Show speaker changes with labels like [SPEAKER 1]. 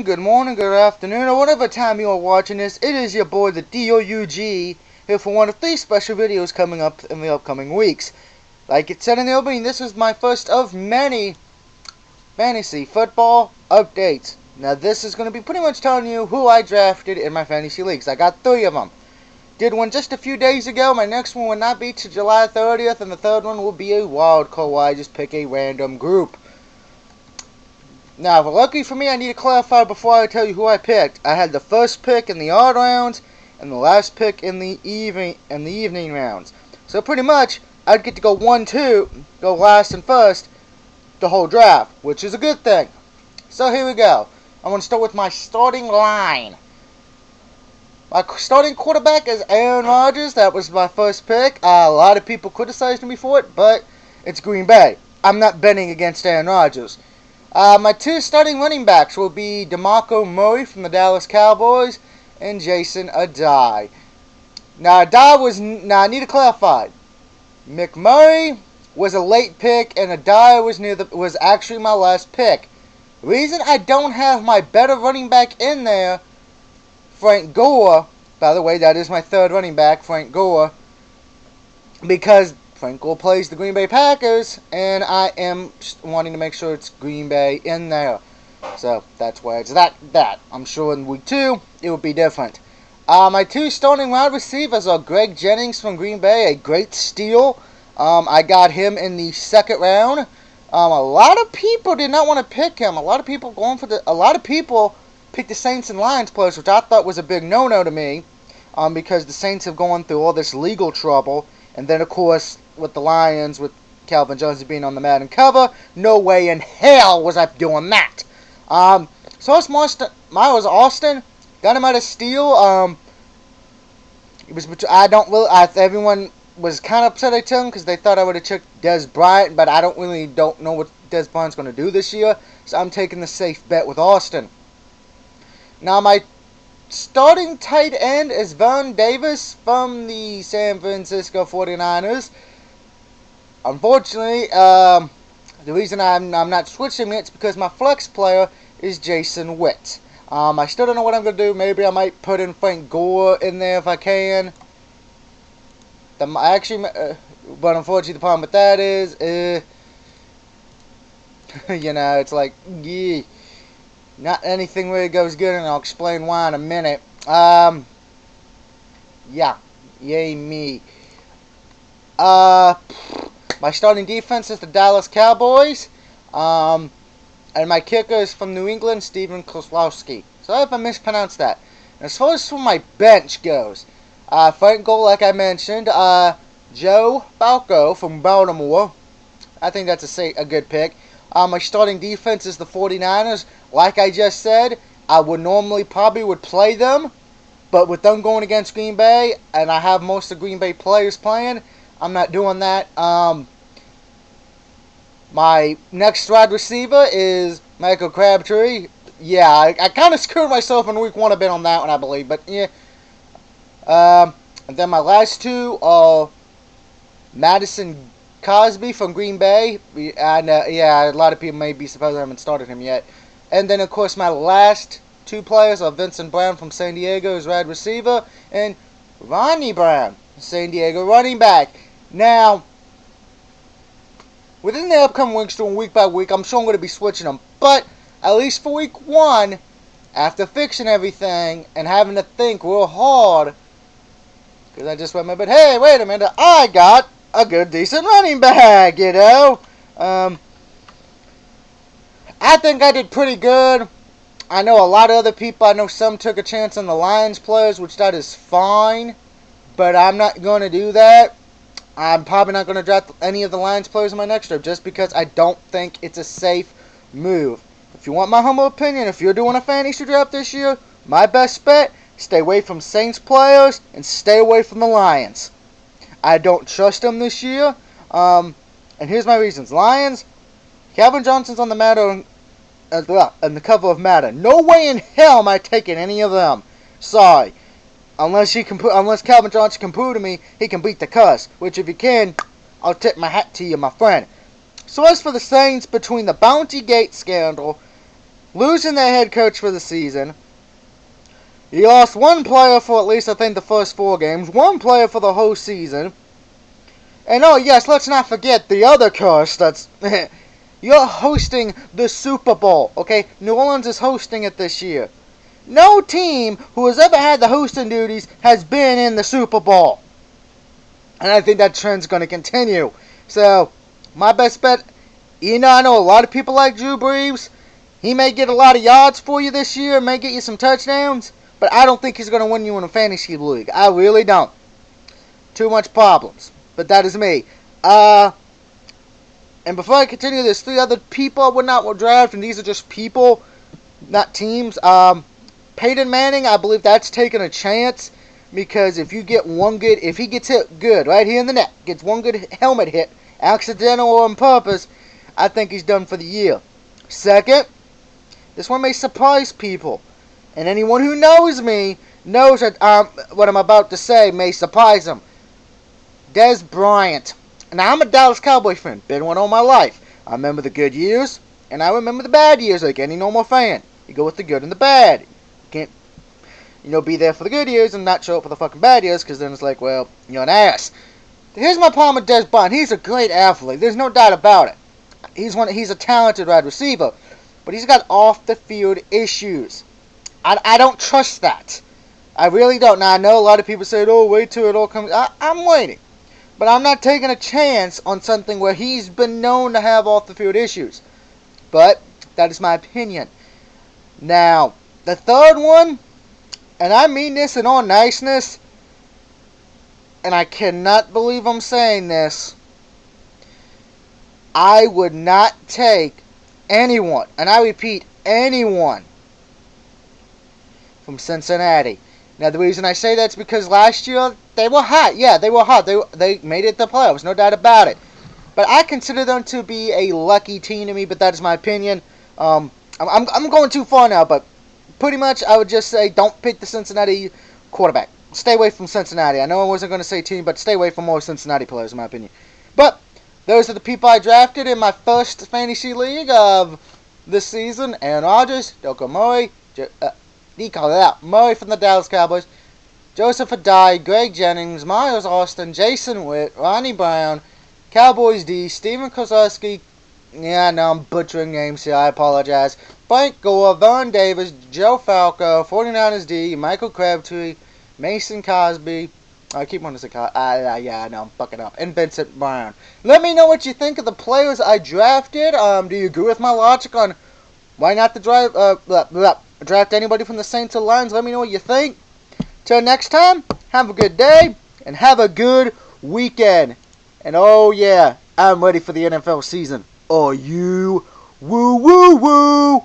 [SPEAKER 1] good morning, good afternoon, or whatever time you are watching this. It is your boy, the DOUG, here for one of 3 special videos coming up in the upcoming weeks. Like it said in the opening, this is my first of many fantasy football updates. Now, this is going to be pretty much telling you who I drafted in my fantasy leagues. I got 3 of them. Did one just a few days ago. My next one will not be to July 30th, and the third one will be a wild card where I just pick a random group. Now, lucky for me, I need to clarify before I tell you who I picked. I had the first pick in the odd rounds and the last pick in the evening rounds. So pretty much, I'd get to go 1-2, go last and first, the whole draft, which is a good thing. So here we go. I'm going to start with my starting line. My starting quarterback is Aaron Rodgers. That was my first pick. A lot of people criticized me for it, but it's Green Bay. I'm not betting against Aaron Rodgers. My 2 starting running backs will be DeMarco Murray from the Dallas Cowboys and Jason Addae. Now, I need to clarify. McMurray was a late pick, and Addae was actually my last pick. The reason I don't have my better running back in there, Frank Gore, by the way, that is my 3rd running back, Frank Gore, because Frank Gore plays the Green Bay Packers, and I am wanting to make sure it's Green Bay in there. So that's why it's that. I'm sure in week 2, it will be different. My 2 starting wide receivers are Greg Jennings from Green Bay, a great steal. I got him in the 2nd round. A lot of people did not want to pick him. A lot of people picked the Saints and Lions players, which I thought was a big no-no to me, because the Saints have gone through all this legal trouble. And then, of course, with the Lions, with Calvin Johnson being on the Madden cover, no way in hell was I doing that. So it's Miles Austin. Got him out of steal. Everyone was kind of upset I took him because they thought I would have took Dez Bryant, but I don't know what Dez Bryant's going to do this year. So I'm taking the safe bet with Austin. Now, my starting tight end is Vern Davis from the San Francisco 49ers. Unfortunately, the reason I'm not switching it is because my flex player is Jason Witt. I still don't know what I'm going to do. Maybe I might put in Frank Gore in there if I can. But unfortunately, the problem with that is, it's like, yeah. Not anything really goes good, and I'll explain why in a minute. Yeah. Yay me. My starting defense is the Dallas Cowboys. And my kicker is from New England, Steven Kozlowski. So I hope I mispronounced that. And as far as for my bench goes, Frank Gore, like I mentioned. Joe Balco from Baltimore. I think that's a good pick. My starting defense is the 49ers. Like I just said, I would normally would play them, but with them going against Green Bay, and I have most of Green Bay players playing, I'm not doing that. My next wide receiver is Michael Crabtree. Yeah, I kind of screwed myself in week 1 a bit on that one, I believe, but yeah. And then my last 2 are Madison Cosby from Green Bay, and a lot of people may be surprised I haven't started him yet. And then, of course, my last 2 players are Vincent Brown from San Diego as wide receiver, and Ronnie Brown, San Diego running back. Now, within the upcoming weeks, doing week by week, I'm sure I'm going to be switching them. But at least for week 1, after fixing everything and having to think real hard, because I just remembered, hey, wait a minute, I got a good, decent running back, I think I did pretty good. I know a lot of other people, some took a chance on the Lions players, which that is fine, but I'm not going to do that. I'm probably not going to draft any of the Lions players in my next draft just because I don't think it's a safe move. If you want my humble opinion, if you're doing a fantasy draft this year, my best bet, stay away from Saints players and stay away from the Lions. I don't trust them this year. And here's my reasons. Lions, Calvin Johnson's on the Madden as well, and the cover of Madden. No way in hell am I taking any of them. Sorry. Unless Calvin Johnson can prove to me he can beat the cuss. Which if he can, I'll tip my hat to you, my friend. So as for the Saints, between the Bounty Gate scandal, losing their head coach for the season. You lost one player for at least, I think, the first 4 games. One player for the whole season. And oh yes, let's not forget the other curse that's... You're hosting the Super Bowl, okay? New Orleans is hosting it this year. No team who has ever had the hosting duties has been in the Super Bowl. And I think that trend's going to continue. So, my best bet, I know a lot of people like Drew Brees. He may get a lot of yards for you this year, may get you some touchdowns, but I don't think he's going to win you in a fantasy league. I really don't. Too much problems. But that is me. And before I continue, there's 3 other people I would not draft, and these are just people, not teams. Peyton Manning, I believe that's taking a chance, because if he gets hit good right here in the neck, gets one good helmet hit, accidental or on purpose, I think he's done for the year. Second, this one may surprise people, and anyone who knows me knows that what I'm about to say may surprise them. Dez Bryant. Now, I'm a Dallas Cowboy fan. Been one all my life. I remember the good years, and I remember the bad years like any normal fan. You go with the good and the bad. You can't, be there for the good years and not show up for the fucking bad years, because then it's like, well, you're an ass. Here's my problem with Dez Bryant. He's a great athlete. There's no doubt about it. He's a talented wide receiver, but he's got off-the-field issues. I don't trust that. I really don't. Now, I know a lot of people say, oh, wait till it all comes. I'm waiting. But I'm not taking a chance on something where he's been known to have off-the-field issues. But that is my opinion. Now, the third one, and I mean this in all niceness, and I cannot believe I'm saying this, I would not take anyone, and I repeat, anyone, from Cincinnati. Now, the reason I say that's because last year, they were hot. Yeah, they were hot. They made it to the playoffs, no doubt about it. But I consider them to be a lucky team to me, but that is my opinion. I'm going too far now, but pretty much I would just say don't pick the Cincinnati quarterback. Stay away from Cincinnati. I know I wasn't going to say team, but stay away from more Cincinnati players, in my opinion. But those are the people I drafted in my first fantasy league of this season. Aaron Rodgers, Doko Murray, Murray from the Dallas Cowboys, Joseph Adai, Greg Jennings, Miles Austin, Jason Witt, Ronnie Brown, Cowboys D, Steven Kozlowski, yeah, no, I'm butchering names here, I apologize, Frank Gore, Vern Davis, Joe Falco, 49ers D, Michael Crabtree, Mason Cosby, I keep wanting to say yeah, I know, I'm fucking up, and Vincent Brown. Let me know what you think of the players I drafted. Do you agree with my logic on why not to draft anybody from the Saints or Lions? Let me know what you think. Till next time, have a good day, and have a good weekend. And oh yeah, I'm ready for the NFL season. Are you? Woo woo woo!